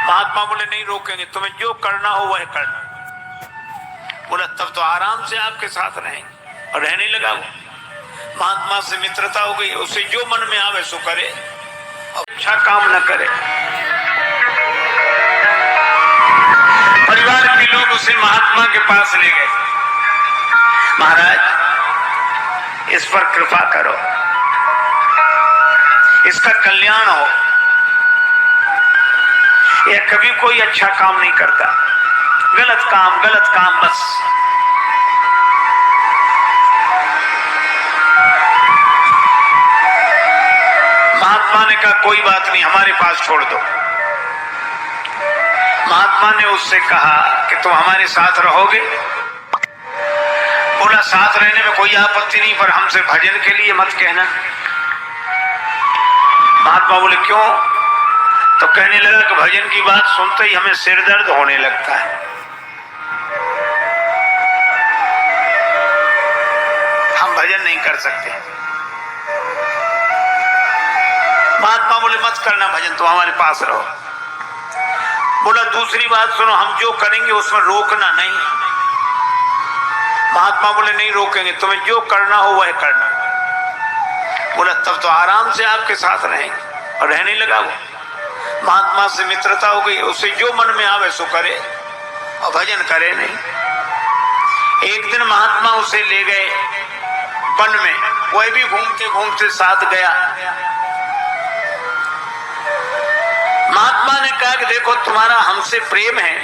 महात्मा बोले नहीं रोकेंगे, तुम्हें जो करना हो वह करना। बोला तब तो आराम से आपके साथ रहेंगे, और रहने लगा वो। महात्मा से मित्रता हो गई, उसे जो मन में आवे सो करे, अच्छा काम न करे। परिवार के लोग उसे महात्मा के पास ले गए। महाराज इस पर कृपा करो, इसका कल्याण हो। यह कभी कोई अच्छा काम नहीं करता, गलत काम बस। महात्मा ने कहा कोई बात नहीं, हमारे पास छोड़ दो। महात्मा ने उससे कहा कि तुम हमारे साथ रहोगे? बोला साथ रहने में कोई आपत्ति नहीं, पर हमसे भजन के लिए मत कहना। महात्मा बोले क्यों? तो कहने लगा कि भजन की बात सुनते ही हमें सिर दर्द होने लगता है, हम भजन नहीं कर सकते। महात्मा बोले मत करना भजन, तुम हमारे पास रहो। बोला दूसरी बात सुनो, हम जो करेंगे उसमें रोकना नहीं। महात्मा बोले नहीं रोकेंगे, तुम्हें जो करना हो वह करना। बोला तब तो आराम से आपके साथ रहेंगे, और रहने लगा वो। महात्मा से मित्रता हो गई, उसे जो मन में आवे सो करे, और भजन करे नहीं। एक दिन महात्मा उसे ले गए वन में, वह भी घूमते घूमते साथ गया। महात्मा ने कहा कि देखो तुम्हारा हमसे प्रेम है,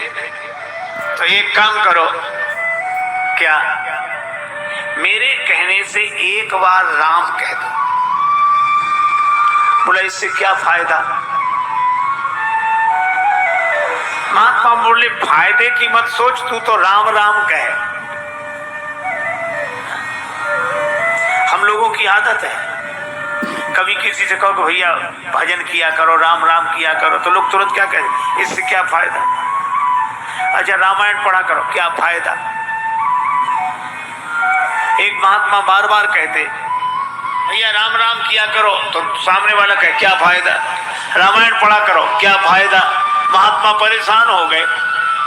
तो एक काम करो, क्या मेरे कहने से एक बार राम कह दो। बोला इससे क्या फायदा? महात्मा बोले फायदे की मत सोच, तू तो राम राम कहे। हम लोगों की आदत है, कभी किसी से कहो कि भैया भजन किया करो, राम राम किया करो, तो लोग तुरंत क्या कहें, इससे क्या फायदा? अच्छा रामायण पढ़ा करो, क्या फायदा? एक महात्मा बार बार कहते भैया राम राम किया करो, तो सामने वाला कहे क्या फायदा? रामायण पढ़ा करो, क्या फायदा? महात्मा परेशान हो गए,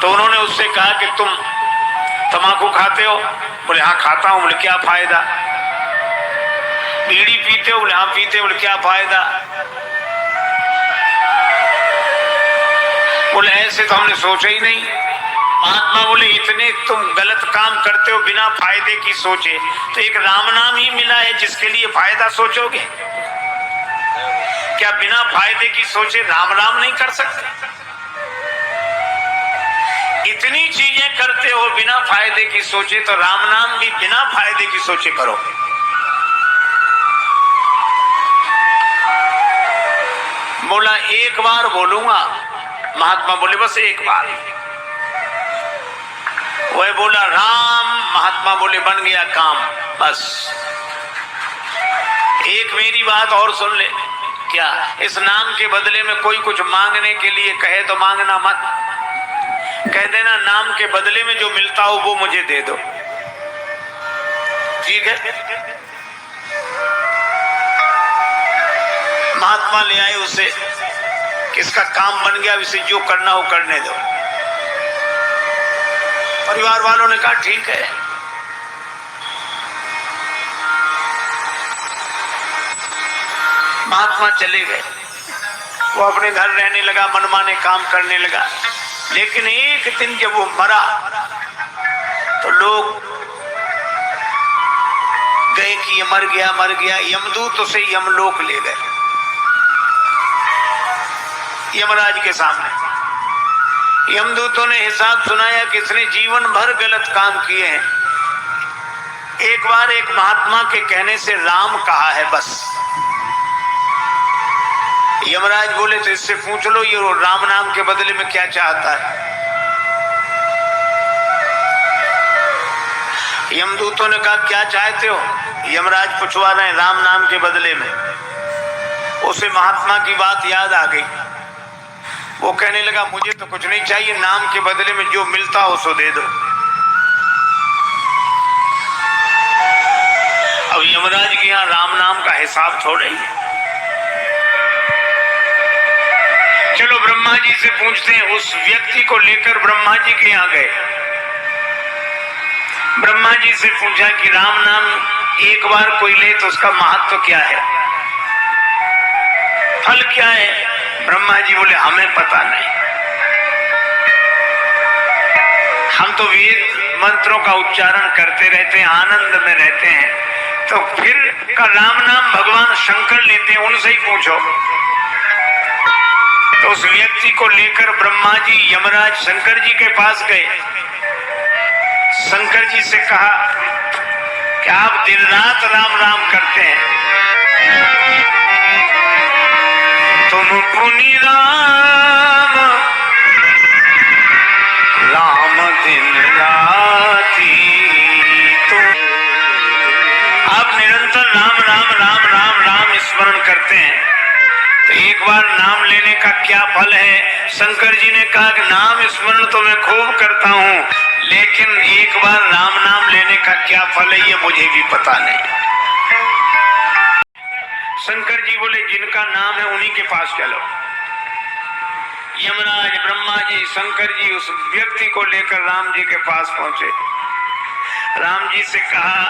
तो उन्होंने उससे कहा कि तुम तम्बाकू खाते हो? बोले हाँ खाता हूं। बोले क्या फायदा? बीड़ी पीते हो? बोले हाँ पीते हो। बोले क्या फायदा? बोले ऐसे तो हमने सोचा ही नहीं। महात्मा बोले इतने तुम गलत काम करते हो बिना फायदे की सोचे, तो एक राम नाम ही मिला है जिसके लिए फायदा सोचोगे? क्या बिना फायदे की सोचे राम राम नहीं कर सकते? इतनी चीजें करते हो बिना फायदे की सोचे, तो राम नाम भी बिना फायदे की सोचे करो। बोला एक बार बोलूंगा। महात्मा बोले बस एक बार। वह बोला राम, महात्मा बोले बन गया काम। बस एक मेरी बात और सुन ले, क्या इस नाम के बदले में कोई कुछ मांगने के लिए कहे तो मांगना मत, कह देना नाम के बदले में जो मिलता हो वो मुझे दे दो, ठीक है? महात्मा ले आए उसे, किसका काम बन गया, इसे जो करना हो करने दो। परिवार वालों ने कहा ठीक है। महात्मा चले गए, वो अपने घर रहने लगा, मनमाने काम करने लगा। लेकिन एक दिन जब वो मरा तो लोग गए कि ये मर गया मर गया। यमदूत उसे यमलोक ले गए, यमराज के सामने। यमदूतों ने हिसाब सुनाया कि इसने जीवन भर गलत काम किए हैं, एक बार एक महात्मा के कहने से राम कहा है बस। यमराज बोले तो इससे पूछ लो ये राम नाम के बदले में क्या चाहता है। यमदूतों ने कहा क्या चाहते हो? यमराज पूछवा रहे राम नाम के बदले में। उसे महात्मा की बात याद आ गई, वो कहने लगा मुझे तो कुछ नहीं चाहिए, नाम के बदले में जो मिलता हो सो दे दो। अब यमराज के यहाँ राम नाम का हिसाब थोड़ा ही है। चलो ब्रह्मा जी से पूछते हैं, उस व्यक्ति को लेकर ब्रह्मा जी के यहाँ गए। ब्रह्मा जी से पूछा कि राम नाम एक बार कोई ले तो उसका महत्व क्या है, फल क्या है? ब्रह्मा जी बोले हमें पता नहीं, हम तो वेद मंत्रों का उच्चारण करते रहते हैं, आनंद में रहते हैं। तो फिर का राम नाम भगवान शंकर लेते हैं, उनसे ही पूछो। तो उस व्यक्ति को लेकर ब्रह्मा जी यमराज शंकर जी के पास गए। शंकर जी से कहा कि आप दिन रात राम राम करते हैं, तुम पुनि राम राम दिन राती, तुम आप निरंतर राम राम राम राम राम स्मरण करते हैं, तो एक बार नाम लेने का क्या फल है? शंकर जी ने कहा कि नाम स्मरण तो मैं खूब करता हूं, लेकिन एक बार राम नाम लेने का क्या फल है ये मुझे भी पता नहीं। शंकर जी बोले जिनका नाम है उन्हीं के पास चलो। यमराज ब्रह्मा जी शंकर जी उस व्यक्ति को लेकर राम जी के पास पहुंचे। राम जी से कहा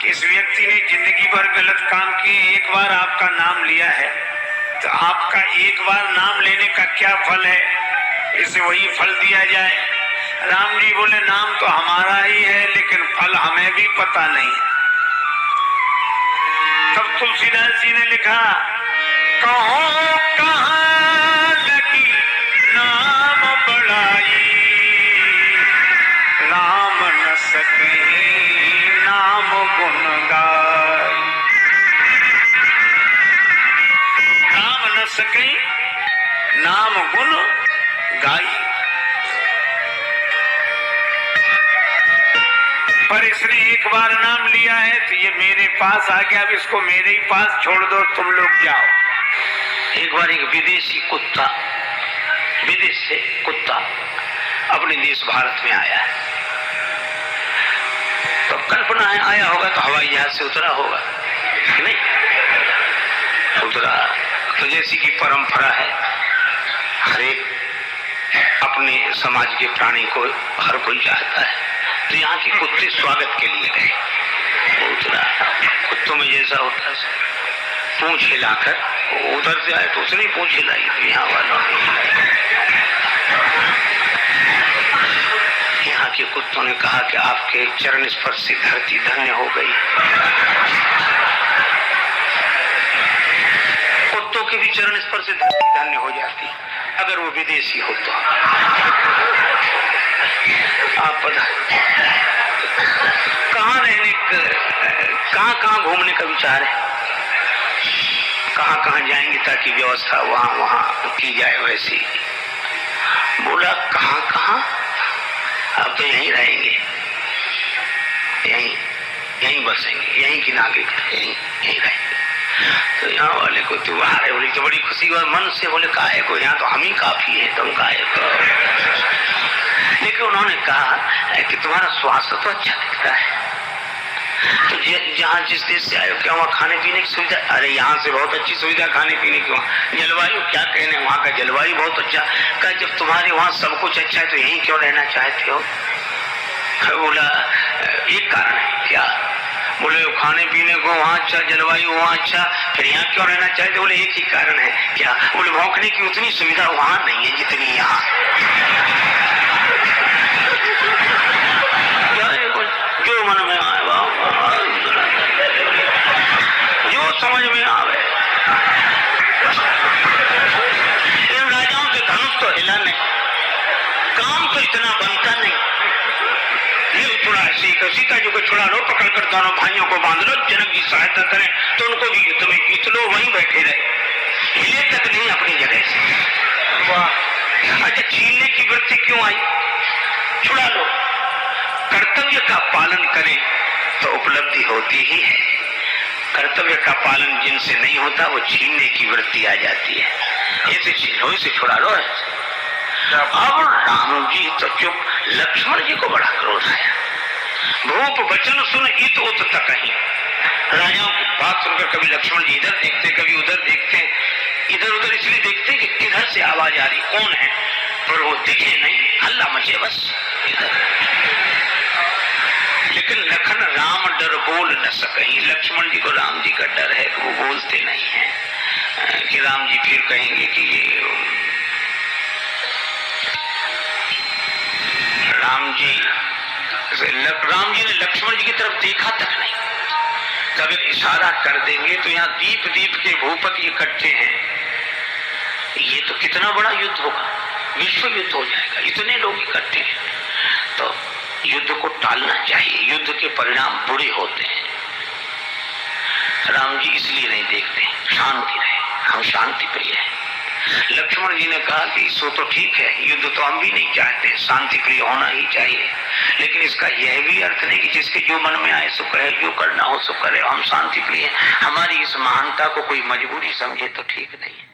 कि इस व्यक्ति ने जिंदगी भर गलत काम किए, एक बार आपका नाम लिया है, तो आपका एक बार नाम लेने का क्या फल है, इसे वही फल दिया जाए। राम जी बोले नाम तो हमारा ही है, लेकिन फल हमें भी पता नहीं। तब तुलसीदास जी ने लिखा, कहो कहाँ लगी नाम बड़ाई, राम न सके नाम गुण गाई, राम न सके नाम गुण गाई। पर इसने एक बार नाम लिया है तो ये मेरे पास आ गया, अब इसको मेरे ही पास छोड़ दो, तुम लोग जाओ। एक बार एक विदेशी कुत्ता, विदेश से कुत्ता अपने देश भारत में आया है, तो कल्पना है आया होगा तो हवाई जहाज से उतरा होगा कि नहीं? उतरा तो जैसी की परंपरा है, हर एक अपने समाज के प्राणी को हर कोई चाहता है, तो यहाँ के कुत्ते स्वागत के लिए गए। उतरा, कुत्तों में जैसा होता है पूंछ हिलाकर, उधर से आए तो उसने पूंछ हिलाई, तो यहाँ वालों ने हिलाई। यहाँ के कुत्तों ने कहा कि आपके चरण स्पर्श से धरती धन्य हो गई। कुत्तों के भी चरण स्पर्श से धरती धन्य हो जाती अगर वो विदेशी हो तो। आप पता कहाँ रहने, कहाँ घूमने का विचार है, कहाँ जाएंगे ताकि व्यवस्था वहाँ की जाए वैसी? बोला कहाँ अब तो यहीं रहेंगे, यहीं बसेंगे, यहीं की नागरिक, यहीं रहेंगे। तो यहाँ वाले को तो बाहर है, बोले तो बड़ी खुशी हुआ मन से, बोले काहे को, यहाँ तो हम ही काफी है, तुम काहे को। लेकिन उन्होंने कहा कि तुम्हारा स्वास्थ्य तो अच्छा दिखता है, तो जहाँ जिस देश से आए हो क्या वहाँ खाने पीने की सुविधा? अरे यहाँ से बहुत अच्छी सुविधा खाने पीने की, वहाँ जलवायु क्या कहने, वहाँ का जलवायु बहुत अच्छा। कहा जब तुम्हारे वहाँ सब कुछ अच्छा है तो यहीं क्यों रहना चाहते हो? बोला एक कारण है। क्या? बोले खाने पीने को वहाँ अच्छा, जलवायु वहाँ अच्छा, फिर यहाँ क्यों रहना चाहते? बोले एक ही कारण है। क्या? बोले भौंकने की उतनी सुविधा वहाँ नहीं है जितनी यहाँ। जो मन में आए जो समझ में आवे। इन राजाओं से धनुष तो हिला नहीं, काम तो इतना बनता नहीं। ये थोड़ा सीता जी को छुड़ा लो, पकड़ कर दोनों भाइयों को बांध लो, जनक जी सहायता करें तो उनको भी युद्ध में जीत लो, वहीं बैठे रहे, हिले तक नहीं अपनी जगह से। अच्छा छीनने की वृत्ति क्यों आई? छुड़ा लो। कर्तव्य का पालन करें तो उपलब्धि होती ही है, कर्तव्य का पालन जिनसे नहीं होता वो छीनने की वृत्ति आ जाती है। ऐसे छीनो, इसे छुड़ा लो। अब राम जी तो चुप, लक्ष्मण जी को बड़ा क्रोध आया। भूप वचन सुन इत उत तक ही। राजाओं की बात सुनकर कभी लक्ष्मण जी इधर देखते, कभी उधर देखते, इधर उधर इसलिए देखते कि किधर से आवाज आ रही, कौन है, पर वो दिखे नहीं, हल्ला मचे बस इधर। लेकिन लखन राम डर बोल न सके। लक्ष्मण जी को राम जी का डर है कि वो बोलते नहीं है कि राम जी फिर कहेंगे कि ये राम जी ने लक्ष्मण जी की तरफ देखा तक नहीं। तब एक इशारा कर देंगे तो यहाँ दीप दीप के भूपति इकट्ठे हैं, ये तो कितना बड़ा युद्ध होगा, विश्व युद्ध हो जाएगा, इतने लोग इकट्ठे हैं। तो युद्ध को टालना चाहिए, युद्ध के परिणाम बुरे होते हैं। राम जी इसलिए नहीं देखते, शांति रहे, हम शांति प्रिय हैं। लक्ष्मण जी ने कहा कि सो तो ठीक है, युद्ध तो हम भी नहीं चाहते, शांति प्रिय होना ही चाहिए, लेकिन इसका यह भी अर्थ नहीं कि जिसके जो मन में आए सो कहे, जो करना हो सो करे, हम शांति प्रिय हैं। हमारी इस महानता को कोई मजबूरी समझे तो ठीक नहीं है।